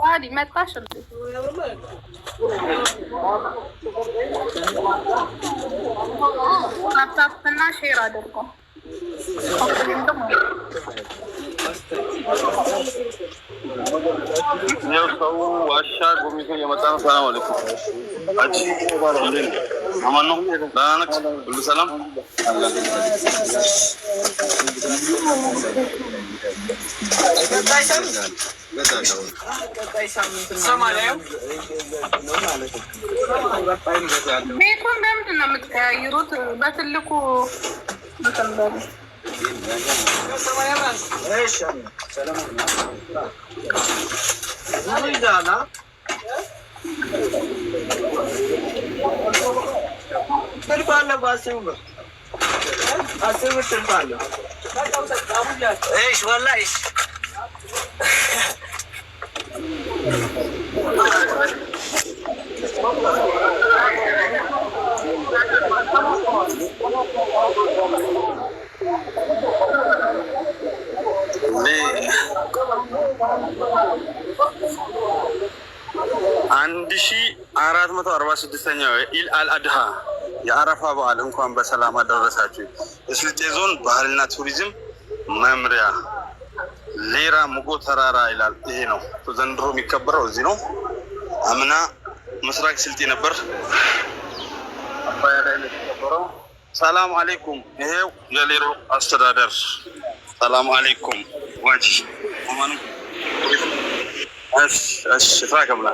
عادي ما تقاشر لابتوبنا شير አድርጎ ሰው ዋሻ ጎሚቶ የመጣ ነው። ሰላም አለይኩም አጂ አማን ነው ዳናክ ሁሉ ሰላም ቤቱን በምንድን ነው የምትቀያይሩት? በትልቁ በተንበሩ ايش والله ايش አንድ ሺህ 446ኛው ኢድ አልአድሃ የአረፋ በዓል እንኳን በሰላም አደረሳችሁ። የስልጤ ዞን ባህልና ቱሪዝም መምሪያ ሌራ ሙጎ ተራራ ይላል። ይሄ ነው ዘንድሮ የሚከበረው እዚህ ነው። አምና ምስራቅ ስልጤ ነበር አባያ ላይ የሚከበረው። ሰላም አለይኩም። ይሄው የሌሮ አስተዳደር ሰላም አለይኩም ዋጂ ማኑ እሺ ታከብላ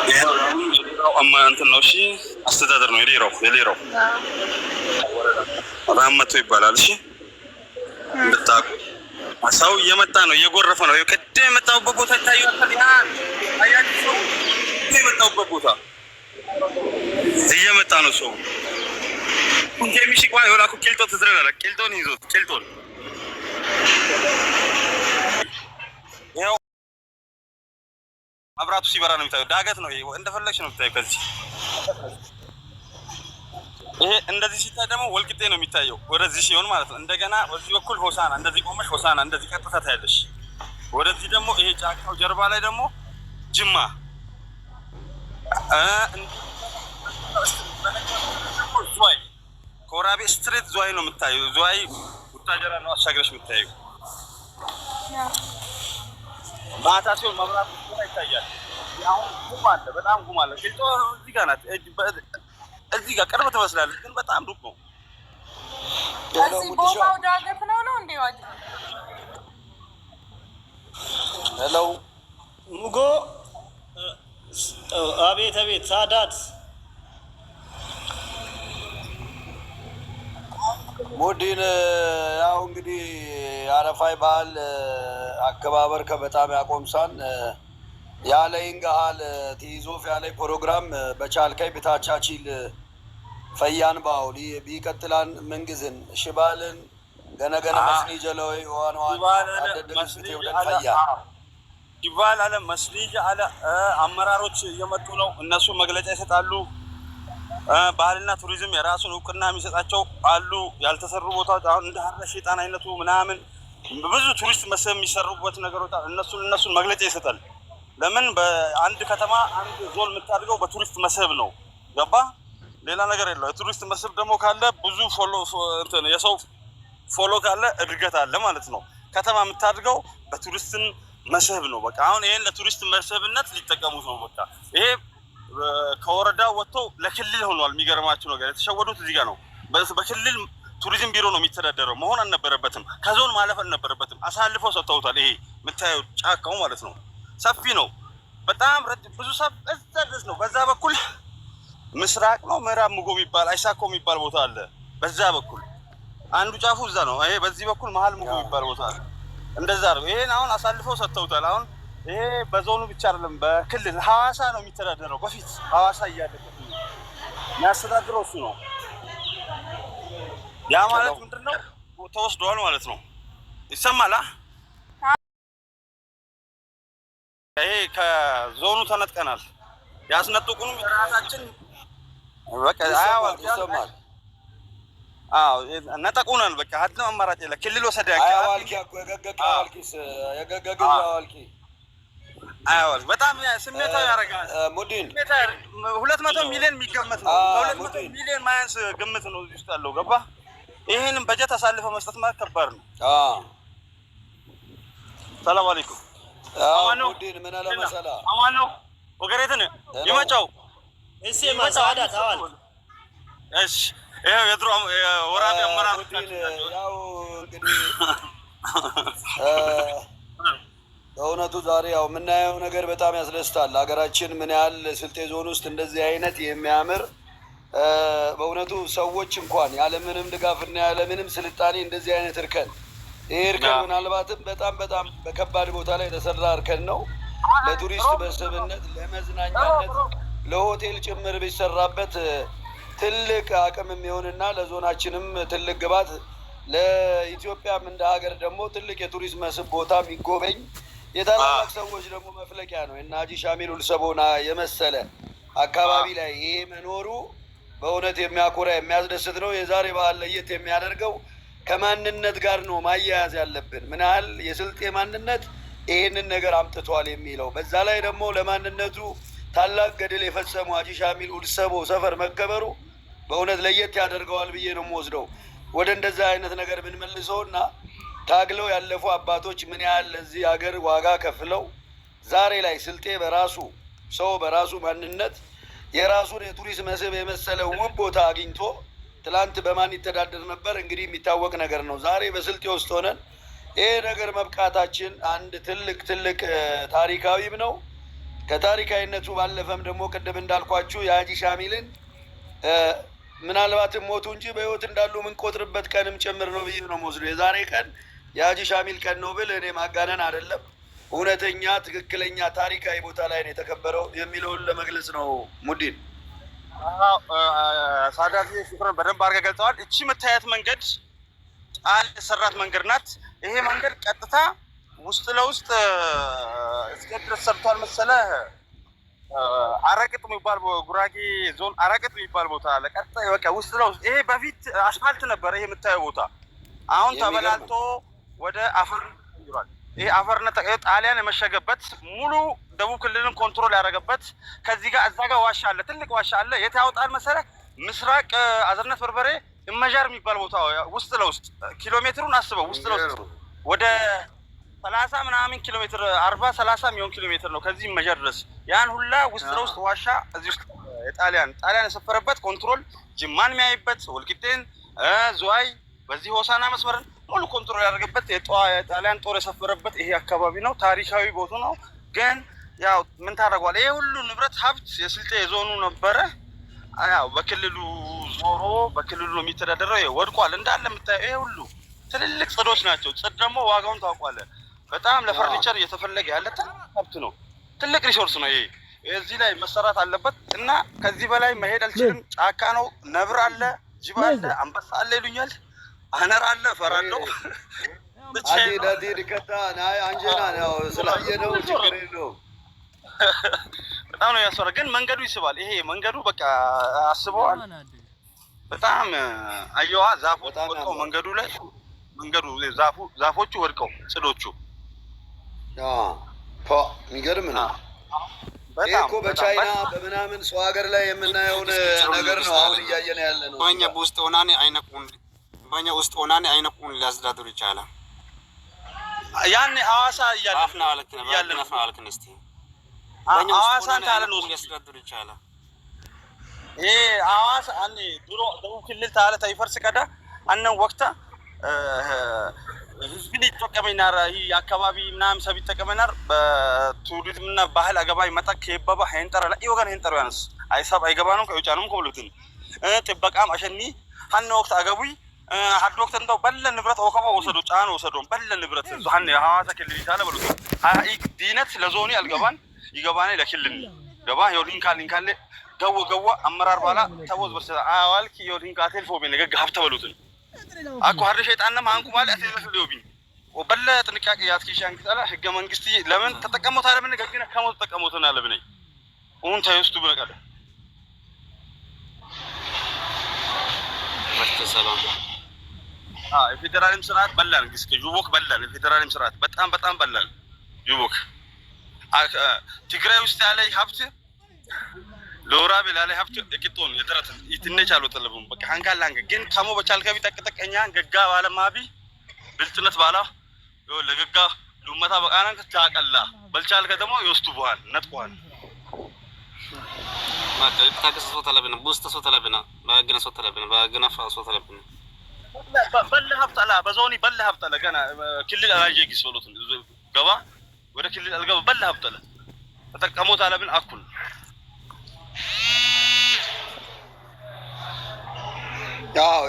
ይሄው አማ እንትን ነው። እሺ አስተዳደር ነው የሌራው ራመቶ ይባላል። እሺ እንድታውቁ ሰው እየመጣ ነው እየጎረፈ ነው። ቅድም የመጣሁበት ቦታ ይታያል። አያችሁ የመጣሁበት ቦታ እየመጣ ነው ሰው እንዴ ሚሽቋ ይወላኩ ቂልጦ ትዝረናል። ቂልጦን ይዞት ቂልጦን ያው መብራቱ ሲበራ ነው የሚታየው። ዳገት ነው ይሄ እንደፈለግሽ ነው የምታየው። ከዚህ ይሄ እንደዚህ ሲታይ ደግሞ ወልቂጤ ነው የሚታየው ወደዚህ ሲሆን ማለት ነው። እንደገና በዚህ በኩል ሆሳና እንደዚህ ቆመሽ ሆሳና እንደዚህ ቀጥታ ታያለሽ። ወደዚህ ደግሞ ይሄ ጫካው ጀርባ ላይ ደግሞ ጅማ ዙዋይ ኮራቤ ስትሬት ዙዋይ ነው የምታየው። ዙዋይ ቡታጀራ ነው አሻግረሽ የምታየው። ማታ ሲሆን መብራት ይታያል። አሁን ጉም አለ፣ በጣም ጉም አለ። ቂልጦ እዚህ ጋር ናት። እዚህ ጋር ቅርብ ትመስላለች፣ ግን በጣም ሩቅ ነው። እዚህ ቦታው ዳገት ነው እንዴ? ዋጅ ሄሎ ሙጎ አቤት አቤት ሳዳት ሙዲን ያው እንግዲህ አረፋይ በዓል አከባበር ከበጣም ያቆምሳን ያለ ይንጋል ትይዞፍ ያለ ፕሮግራም በቻልከይ ብታቻቺል ፈያን ባውሊ ቢቀጥላን መንግዝን ሽባልን ገነገነ መስኒ ጀለወይ ዋን መስኒ ፈያ ይባል አለ መስኒ አለ አመራሮች እየመጡ ነው። እነሱ መግለጫ ይሰጣሉ። ባህልና ቱሪዝም የራሱን እውቅና የሚሰጣቸው አሉ። ያልተሰሩ ቦታዎች አሁን እንደ ሀረ ሸይጣን አይነቱ ምናምን ብዙ ቱሪስት መስህብ የሚሰሩበት ነገሮች እነሱን መግለጫ ይሰጣል። ለምን በአንድ ከተማ አንድ ዞን የምታድገው በቱሪስት መስህብ ነው። ገባ? ሌላ ነገር የለው። የቱሪስት መስህብ ደግሞ ካለ ብዙ የሰው ፎሎ ካለ እድገት አለ ማለት ነው። ከተማ የምታድገው በቱሪስትን መስህብ ነው። በቃ አሁን ይሄን ለቱሪስት መስህብነት ሊጠቀሙት ነው። በቃ ይሄ ከወረዳ ወጥቶ ለክልል ሆኗል። የሚገርማችሁ ነገር የተሸወዱት እዚህ ጋር ነው። በክልል ቱሪዝም ቢሮ ነው የሚተዳደረው። መሆን አልነበረበትም። ከዞን ማለፍ አልነበረበትም። አሳልፈው ሰጥተውታል። ይሄ የምታየው ጫካው ማለት ነው ሰፊ ነው። በጣም ብዙ ሰብ እዛ ድረስ ነው። በዛ በኩል ምስራቅ ነው ምዕራብ ሙጎ የሚባል አይሳኮ የሚባል ቦታ አለ። በዛ በኩል አንዱ ጫፉ እዛ ነው። ይሄ በዚህ በኩል መሀል ሙጎ የሚባል ቦታ አለ። እንደዛ ነው። ይሄን አሁን አሳልፈው ሰጥተውታል። አሁን ይሄ በዞኑ ብቻ አይደለም በክልል ሐዋሳ ነው የሚተዳደረው። በፊት ሐዋሳ እያደረገ የሚያስተዳድረው እሱ ነው። ያ ማለት ምንድነው? ተወስዷል ማለት ነው። ይሰማል። ይሄ ከዞኑ ተነጥቀናል። ያስነጥቁንም የራሳችን በቃ ይሰማል። ነጠቁናል በቃ ሀድነ አማራጭ የለ ክልል ወሰደ አያዋልኪ እኮ የገገቀ አዋልኪስ የገገገ አዋልኪ አያዋል በጣም ስሜታዊ ያደርጋል። ሙዲን 200 ሚሊዮን የሚገመት ነው። 200 ሚሊዮን ማያንስ ግምት ነው እዚህ ውስጥ ያለው ገባ። ይሄንን በጀት አሳልፈው መስጠት ማለት ከባድ ነው። ሰላም አለይኩም ሙዲን ምን አለ መሰላ አማን ነው ወገሬትን ይመጫው እሺ ማሳዳ ታዋል እሺ ይሄው የድሮ ወራቢ አመራር ያው እንግዲህ በእውነቱ ዛሬ ያው የምናየው ነገር በጣም ያስደስታል። ሀገራችን ምን ያህል ስልጤ ዞን ውስጥ እንደዚህ አይነት የሚያምር በእውነቱ ሰዎች እንኳን ያለምንም ድጋፍና ያለምንም ስልጣኔ እንደዚህ አይነት እርከን ይሄ እርከን ምናልባትም በጣም በከባድ ቦታ ላይ የተሰራ እርከን ነው። ለቱሪስት መስህብነት፣ ለመዝናኛነት፣ ለሆቴል ጭምር ቢሰራበት ትልቅ አቅም የሚሆንና ለዞናችንም ትልቅ ግባት ለኢትዮጵያም እንደ ሀገር ደግሞ ትልቅ የቱሪስት መስህብ ቦታ የሚጎበኝ የታላላቅ ሰዎች ደግሞ መፍለቂያ ነው እና ሀጂ ሻሚል ኡልሰቦና የመሰለ አካባቢ ላይ ይሄ መኖሩ በእውነት የሚያኮራ የሚያስደስት ነው። የዛሬ በዓል ለየት የሚያደርገው ከማንነት ጋር ነው ማያያዝ ያለብን። ምን ያህል የስልጤ ማንነት ይሄንን ነገር አምጥቷል የሚለው በዛ ላይ ደግሞ ለማንነቱ ታላቅ ገድል የፈጸሙ ሀጂ ሻሚል ኡልሰቦ ሰፈር መከበሩ በእውነት ለየት ያደርገዋል ብዬ ነው የምወስደው። ወደ እንደዛ አይነት ነገር ብንመልሰው እና ታግለው ያለፉ አባቶች ምን ያህል ለዚህ ሀገር ዋጋ ከፍለው ዛሬ ላይ ስልጤ በራሱ ሰው በራሱ ማንነት የራሱን የቱሪስት መስህብ የመሰለ ውብ ቦታ አግኝቶ ትላንት በማን ይተዳደር ነበር እንግዲህ የሚታወቅ ነገር ነው። ዛሬ በስልጤ ውስጥ ሆነን ይሄ ነገር መብቃታችን አንድ ትልቅ ታሪካዊም ነው። ከታሪካዊነቱ ባለፈም ደግሞ ቅድም እንዳልኳችሁ የሀጂ ሻሚልን ምናልባትም ሞቱ እንጂ በህይወት እንዳሉ የምንቆጥርበት ቀንም ጭምር ነው ብዬ ነው የምወስደው። የዛሬ ቀን የሀጂ ሻሚል ቀን ነው ብል እኔ ማጋነን አይደለም። እውነተኛ ትክክለኛ ታሪካዊ ቦታ ላይ ነው የተከበረው የሚለውን ለመግለጽ ነው። ሙዲን ሳዳት ሽኩረን በደንብ አድርገህ ገልጸዋል። እቺ መታየት መንገድ ጣል የሰራት መንገድ ናት። ይሄ መንገድ ቀጥታ ውስጥ ለውስጥ እስከ ድረስ ሰርቷል መሰለህ። አረቅጥ የሚባል ጉራጌ ዞን አረቅጥ የሚባል ቦታ አለ። ቀጥታ በቃ ውስጥ ለውስጥ ይሄ በፊት አስፋልት ነበረ ይሄ የምታየው ቦታ አሁን ተበላልቶ ወደ አፈር ይሯል። ይሄ አፈርነት ጣሊያን የመሸገበት ሙሉ ደቡብ ክልልን ኮንትሮል ያደረገበት ከዚህ ጋር እዛ ጋር ዋሻ አለ፣ ትልቅ ዋሻ አለ። የት ያወጣል መሰለህ? ምስራቅ አዘርነት በርበሬ እመጃር የሚባል ቦታ ውስጥ ለውስጥ ኪሎ ሜትሩን አስበው። ውስጥ ለውስጥ ወደ 30 ምናምን ኪሎ ሜትር 40-30 የሚሆን ኪሎ ሜትር ነው ከዚህ እመጃር ድረስ። ያን ሁላ ውስጥ ለውስጥ ዋሻ እዚህ ውስጥ ጣሊያን የሰፈረበት ኮንትሮል ጅማን የሚያይበት ወልቂጤን ዝዋይ በዚህ ሆሳና መስመርን ሙሉ ኮንትሮል ያደረገበት የጣሊያን ጦር የሰፈረበት ይሄ አካባቢ ነው። ታሪካዊ ቦታ ነው። ግን ያው ምን ታደርጓል? ይሄ ሁሉ ንብረት ሀብት የስልጤ የዞኑ ነበረ። ያው በክልሉ ዞሮ በክልሉ ነው የሚተዳደረው። ይሄ ወድቋል እንዳለ የምታየው። ይሄ ሁሉ ትልልቅ ጽዶች ናቸው። ጽድ ደግሞ ዋጋውን ታውቋለህ። በጣም ለፈርኒቸር እየተፈለገ ያለ ትልቅ ሀብት ነው። ትልቅ ሪሶርስ ነው ይሄ። እዚህ ላይ መሰራት አለበት እና ከዚህ በላይ መሄድ አልችልም። ጫካ ነው። ነብር አለ፣ ጅብ አለ፣ አንበሳ አለ ይሉኛል። አነር አለ፣ እፈራለሁ። በጣም ነው ያስፈራ። ግን መንገዱ ይስባል። ይሄ መንገዱ በቃ አስበዋል። በጣም አየዋ ዛፎች ወድቀው መንገዱ ላይ ዛፎቹ ወድቀው ጽዶቹ የሚገርም ነው። ይሄ እኮ በቻይና በምናምን ሰው ሀገር ላይ የምናየውን ነገር ነው አሁን እያየን ያለ ነው። በእኛ ውስጥ ሆናኔ አይነቁን ሊያስተዳድሩ ይቻላል። ያኔ ሐዋሳ እያልን ሐዋሳን ታለ ነው ሊያስተዳድሩ ይቻላል። ይሄ ሐዋሳ አንዴ ድሮ ደቡብ ክልል ታለ ታይፈርስ ቀዳ አነን ወቅታ ህዝብን ይጠቀመናል። ይሄ አካባቢ ምናምን ሰብ ይጠቀመናል። በቱሪዝምና ባህል አገባይ መጣክ የባባ ሄንጠራ ላይ ይወጋን ሄንጠራ ያንስ አይሳብ አይገባ ነው ከውጫንም ከብሉትን ጥበቃም አሸኒ ሀነ ወቅት አገቡይ ሀድ ወቅት እንደው በለ ንብረት ወከባ ወሰዶ ጫን ወሰዶ በለ ንብረት ዙሐን ሐዋሳ ክልል ይታለ ብሉት አይ ዲነት ለዞኒ አልገባን ይገባኔ ለክልል ገባ ይወድን ካለ ገወ አመራር ባላ ተቦዝ በርሰ አዋልክ ይወድን ካቴል ፎቤ ነገ ሀብተ በሉትን አኮ ሀደ ሸይጣንና ማንኩ ማለት ነው ወበለ ጥንቃቄ ያስኪሻን ከተላ ህገ መንግስት ለምን ተጠቀሙት አለ ምን ገግነ ከሞት ተጠቀሙትና አለ ብነኝ ኡን ታይስቱ በቀለ ሰላም የፌዴራልም ስርዓት በላን እስከ ዩቦክ በላን የፌዴራልም ስርዓት በጣም በላን ዩቦክ ትግራይ ውስጥ ያለ ሀብት ሎራ በላለ ሀብት እቂቶን የደረት ይትነቻሉ ተለቡም በቃ አንጋላንገ ግን ከሞ በቻልከቢ ተቀጠቀኛ ገጋ ባለማቢ ብልጥነት ባላ ለገጋ ሉመታ በቃናን ታቀላ በልቻልከ ደግሞ ይወስቱ በኋላ ነጥቋል ማታ ታከሰ ሰው ተለብነ ቡስተ ሰው ተለብነ ባገነ ሰው ተለብነ ባገነ ሰው ተለብነ በለ ሀብታላ በዞኒ በለ ሀብታላ ገና ክልል አላየጊ ሶሎት ገባ ወደ ክልል አልገባ በለ ሀብታላ ተጠቀሙት አለብን አኩል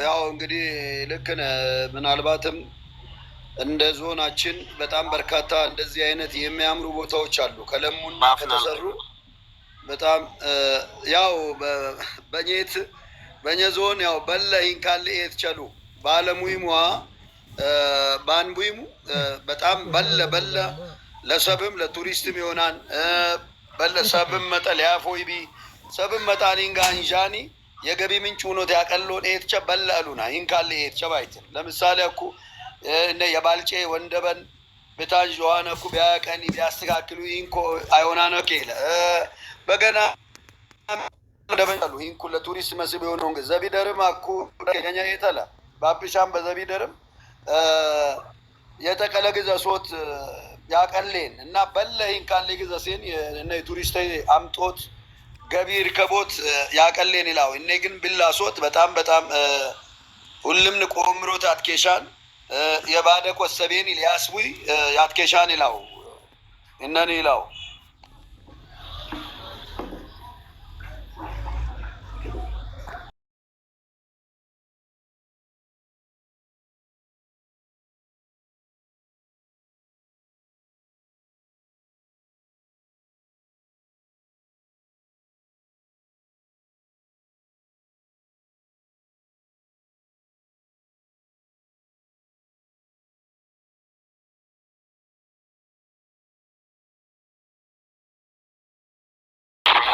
ያው እንግዲህ ልክ ነህ ምናልባትም እንደ ዞናችን በጣም በርካታ እንደዚህ አይነት የሚያምሩ ቦታዎች አሉ ከለሙና ከተሰሩ በጣም ያው በእኛ ዞን ያው በለሂን ካለ እየተቻሉ ባለሙይሙ ባንቡይሙ በጣም በለ ለሰብም ለቱሪስትም ይሆናል በለሰብም መጠለያ ፎይቢ ሰብም መጣኒንጋ እንጃኒ የገቢ ምንጭ ሆኖት ያቀሎን እየተቻ በለሉና ይን ካለ እየተቻ ባይት ለምሳሌ እኮ እነ የባልጬ ወንደበን በታጅ ጆዋና እኮ ቢያቀኒ ቢያስተካክሉ ይንኮ አይሆና ነው ከለ በገና ወንደበሉ ይንኮ ለቱሪስት መስብ የሆነው ዘቢደርም እኮ ከኛ የተላ ባብሻም በዘቢደርም የተቀለ ግዛ ሶት ያቀሌን እና በለይን ካለ ግዛ ሲን እና የቱሪስት አምጦት ገቢር ከቦት ያቀሌን ይላው እኔ ግን ቢላሶት በጣም ሁሉም ንቆምሮት አትኬሻን የባደ ኮሰቤን ሊያስዊ ያትኬሻን ይላው እነን ይላው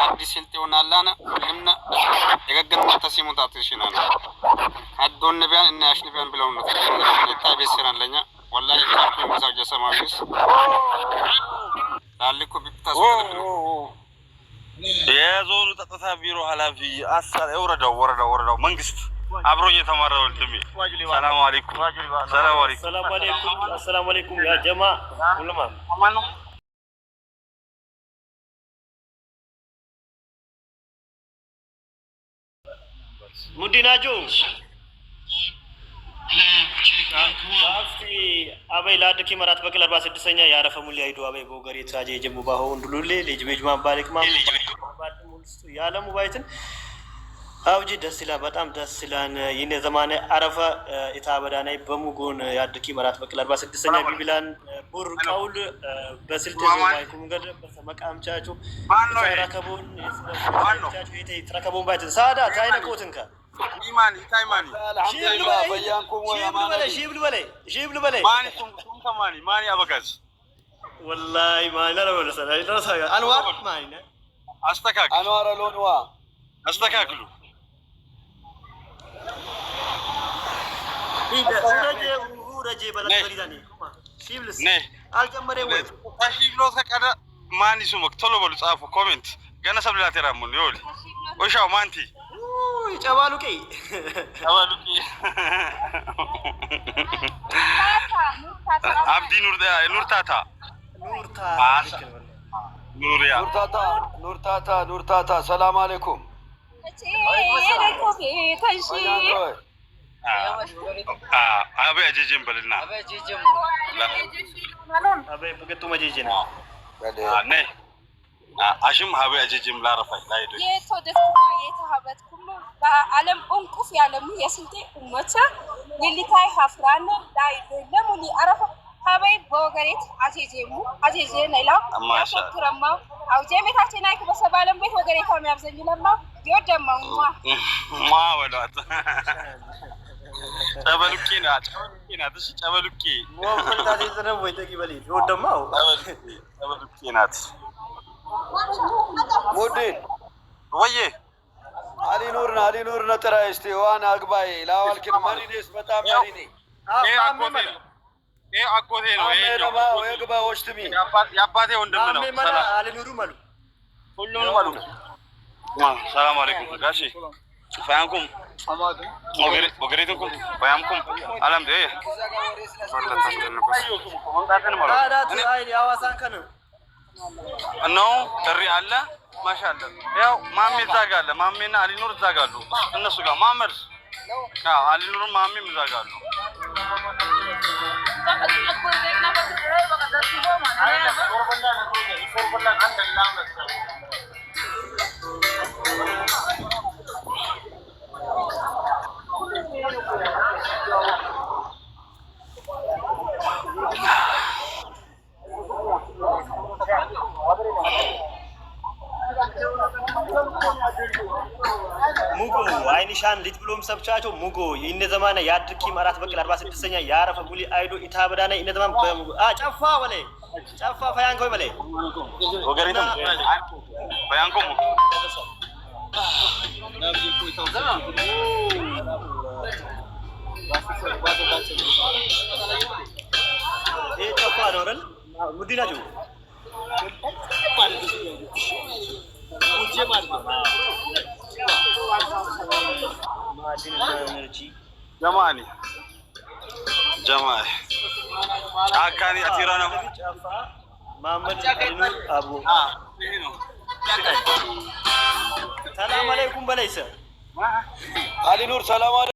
አዲስ ስልጤውን አላና ሁሉምና የገገን ተሲሙታት ይሽናል አዶን ነቢያን እና ያሽንቢያን ብለው ነው ታቤሰናል ለኛ ወላሂ ታርኩ መሳጀ ሰማዊስ ታልኩ ቢታስ የዞኑ ጸጥታ ቢሮ ኃላፊ አሳር ወረዳው መንግስት አብሮ እየተማረው ወልድሜ ሰላም አለይኩም ሰላም አለይኩም ያ ጀማ ሁሉማ አማን ነው ሙዲናጆ አበይ ላድኪ መራት በቅል 46ኛ ያረፈ ሙሊ አይዱ አበይ ቦገሬ ታጄ ጀሙ ባሆ እንዱሉሌ ልጅ ቤጅማን ባለክማ ያለሙ ባይትን አውጂ ደስላ በጣም ደስላን ይነ ዘማነ አረፈ ኢታበዳናይ በሙጎን ያድኪ መራት በቅል 46ኛ ቢቢላን ቡር ቀውል በስልጤ ባይኩም ገደ በመቃምቻቹ ተራከቡን ተራከቡን ይቴ ተራከቡን ባይትን ሳዳ ታይነቆትንካ ታይማኒ አልহামዱሊላህ በያንኩም ወያማኒ ሺብል በላይ ማኒ ቱም ከማኒ ማኒ አበጋዝ ወላሂ ማኒ ለወለሰላ ይደረሳ አንዋር ማኒ አስተካክሉ አንዋር ሎንዋ አስተካክሉ ረጄ በለከሪዳኒ ሺብልስ አልጀመረ ወይ ታሺብሎ ተቀደ ማኒ ሱመክ ቶሎ በሉ ጻፉ ኮሜንት ገና ሰብላቴ ራሙን ይወል ወሻው ማንቲ ጨባሉቂ አብዲ ኑርታታ ኑርታታ ሰላም አለይኩም አበይ አጀጀም በልና አበይ በገቱ መጀጀና ነይ አሽም ሀበይ አጀጀም ላረፋይ ላይዶ የተወደድኩና የተሀበትኩም በዓለም እንቁፍ ያለሙ የስልጤ ኡመታ ሊሊታይ ሀፍራነ ላይዶ ለሙሊ አረፋ ሀበይ በወገሬት አጀጄ ነይላ ያፈክረማ አውጄ ቤታችን አይክ በሰባለም ቤት ወገሬታ የሚያብዘኝ ለማ ይወደማው ማ ወላት ጨበሉቂና እሺ ጨበሉቂ ወንፈልታ ዘነው ወይ ተቂበሊ ይወደማው ጨበሉቂናት ሙዲን ወዬ አሊ ኑር ነጥራ እስቲ ዋና አግባይ ላዋልክን መሪኔስ በጣም መሪኔ ይሄ አጎቴ ነው። ይሄ ነው ወግባ ወሽትሚ የአባቴ ወንድም ነው። ሰላም አሊ ኑሩ ማሉ ሁሉንም አሉ። ሰላም አለይኩም ጋሺ ፈያንኩም ወገሬትኩም ፈያንኩም አለም ደ አዋሳን ከነ ነው ጥሪ አለ ማሻአላ። ያው ማሜ እዛ ጋር አለ። ማሜና አሊ ኑር እዛ ጋር አሉ። እነሱ ጋር ማመር አሊ ኑር ማሜም እዛ ጋር አሉ። ሙጎ አይኒሻን ሊት ብሎም ሰብቻቸው ሙጎ ይነ ዘማነ ያድርኪ ማራት በቅል 46ኛ ያረፈ ጉሊ አይዶ ኢታበዳና ይነ ዘማን ጨፋ ወለ ጨፋ ፈያንኮ ወለ ወገሪንም ፈያንኮ ጨፋ ነው አይደል ሙዲናጁ جمالي عكاني أتيرانا محمد أبو سلام عليكم بليس علي نور سلام عليكم.